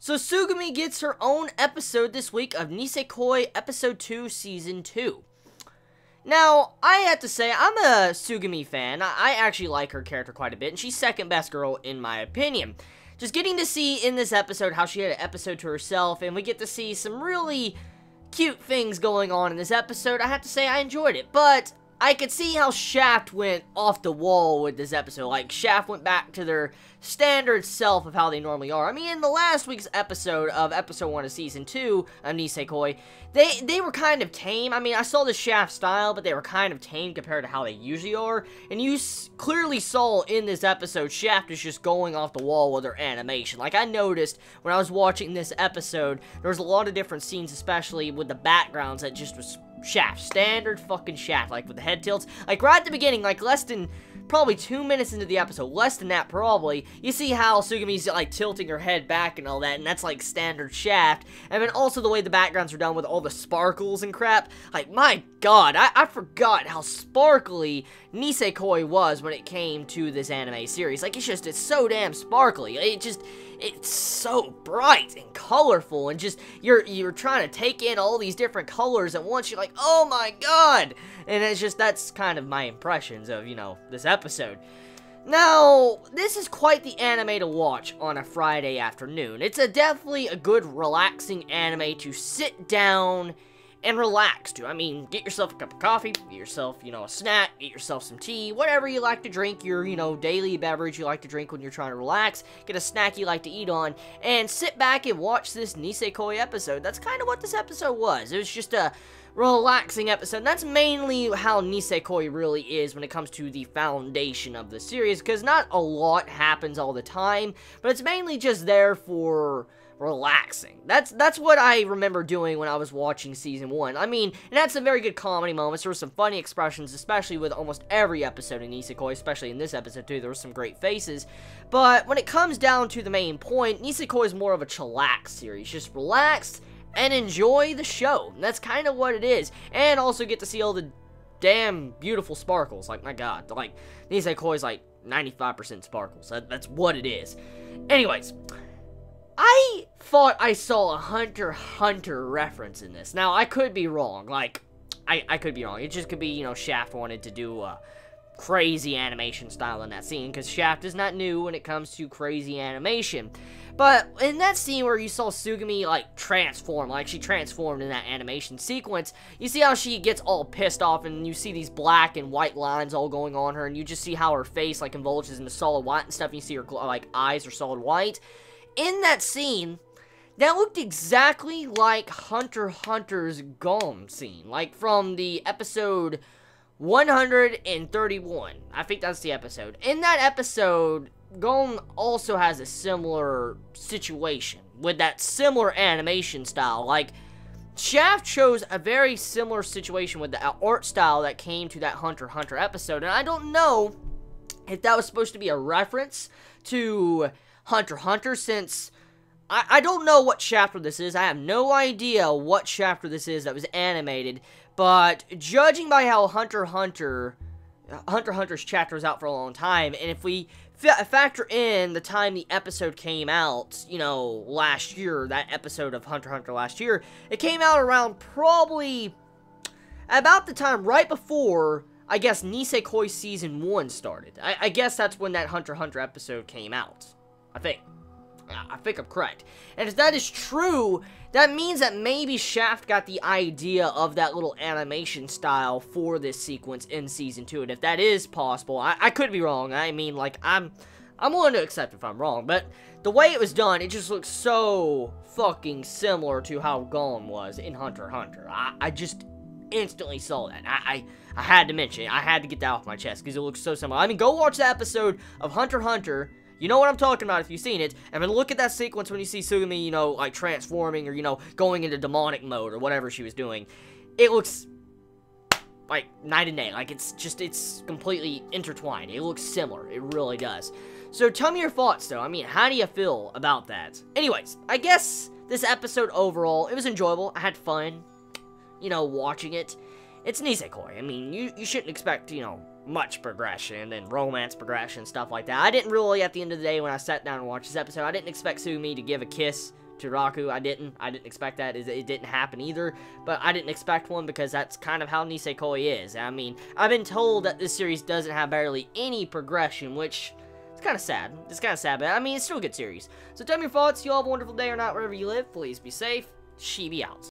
So Sugumi gets her own episode this week of Nisekoi Episode 2, Season 2. Now, I have to say, I'm a Sugumi fan. I actually like her character quite a bit, and she's second best girl in my opinion. Just getting to see in this episode how she had an episode to herself, and we get to see some really cute things going on in this episode. I have to say, I enjoyed it, but I could see how Shaft went off the wall with this episode. Like, Shaft went back to their standard self of how they normally are. I mean, in the last week's episode of Episode 1 of Season 2 of Nisekoi, they were kind of tame. I mean, I saw the Shaft style, but they were kind of tame compared to how they usually are. And you clearly saw in this episode, Shaft is just going off the wall with her animation. Like, I noticed when I was watching this episode, there was a lot of different scenes, especially with the backgrounds that just was Shaft, standard fucking Shaft, like with the head tilts, like right at the beginning, like less than probably 2 minutes into the episode, less than that probably, you see how Sugumi's like tilting her head back and all that, and that's like standard Shaft. And then also the way the backgrounds are done with all the sparkles and crap, like my god, I forgot how sparkly Nisekoi was when it came to this anime series. Like, it's so damn sparkly. It's so bright and colorful, and just, you're trying to take in all these different colors at once. You're like, oh my god! And it's just, that's kind of my impressions of, you know, this episode. Now, this is quite the anime to watch on a Friday afternoon. It's definitely a good, relaxing anime to sit down and relax to. I mean, get yourself a cup of coffee, get yourself, you know, a snack, get yourself some tea, whatever you like to drink, your, you know, daily beverage you like to drink when you're trying to relax, get a snack you like to eat on, and sit back and watch this Nisekoi episode. That's kind of what this episode was. It was just a relaxing episode. And that's mainly how Nisekoi really is when it comes to the foundation of the series, because not a lot happens all the time, but it's mainly just there for relaxing. That's what I remember doing when I was watching Season 1. I mean, it had some very good comedy moments. There were some funny expressions, especially with almost every episode in Nisekoi, especially in this episode too. There were some great faces. But when it comes down to the main point, Nisekoi is more of a chillax series. Just relax and enjoy the show. And that's kind of what it is. And also get to see all the damn beautiful sparkles. Like, my god. Like, Nisekoi is like 95% sparkles. That's what it is. Anyways, I thought I saw a Hunter x Hunter reference in this. Now, I could be wrong. Like, I could be wrong. It just could be, you know, Shaft wanted to do a crazy animation style in that scene, because Shaft is not new when it comes to crazy animation. But in that scene where you saw Sugumi, like, transform, like she transformed in that animation sequence, you see how she gets all pissed off, and you see these black and white lines all going on her, and you just see how her face, like, convulges into solid white and stuff, and you see her, like, eyes are solid white. In that scene, that looked exactly like Hunter x Hunter's Gom scene, like from the episode 131. I think that's the episode. In that episode, Gom also has a similar situation with that similar animation style. Like, Shaft chose a very similar situation with the art style that came to that Hunter x Hunter episode, and I don't know if that was supposed to be a reference to Hunter x Hunter, since I don't know what chapter this is. I have no idea what chapter this is that was animated, but judging by how Hunter x Hunter's chapter was out for a long time, and if we factor in the time the episode came out, you know, last year, that episode of Hunter x Hunter last year, it came out around probably about the time right before, I guess, Nisekoi Season 1 started. I guess that's when that Hunter x Hunter episode came out. I think I'm correct. And if that is true, that means that maybe Shaft got the idea of that little animation style for this sequence in Season 2. And if that is possible, I could be wrong. I mean, like, I'm willing to accept if I'm wrong. But the way it was done, it just looks so fucking similar to how Gom was in Hunter x Hunter. I just instantly saw that. I had to mention it. I had to get that off my chest because it looks so similar. I mean, go watch the episode of Hunter x Hunter. You know what I'm talking about if you've seen it, and then look at that sequence when you see Sugumi, you know, like, transforming, or, you know, going into demonic mode, or whatever she was doing. It looks like night and day. Like, it's completely intertwined. It looks similar. It really does. So tell me your thoughts, though. I mean, how do you feel about that? Anyways, I guess this episode overall, it was enjoyable. I had fun, you know, watching it. It's Nisekoi. I mean, you shouldn't expect, you know, much progression and romance progression, stuff like that. I didn't really, at the end of the day, when I sat down and watched this episode, I didn't expect Sugumi to give a kiss to Raku. I didn't expect that. It didn't happen either, but I didn't expect one because that's kind of how Nisekoi is. I mean, I've been told that this series doesn't have barely any progression, which is kind of sad. It's kind of sad, but I mean, it's still a good series. So tell me your thoughts. You all have a wonderful day or not, wherever you live. Please be safe. Chibi out.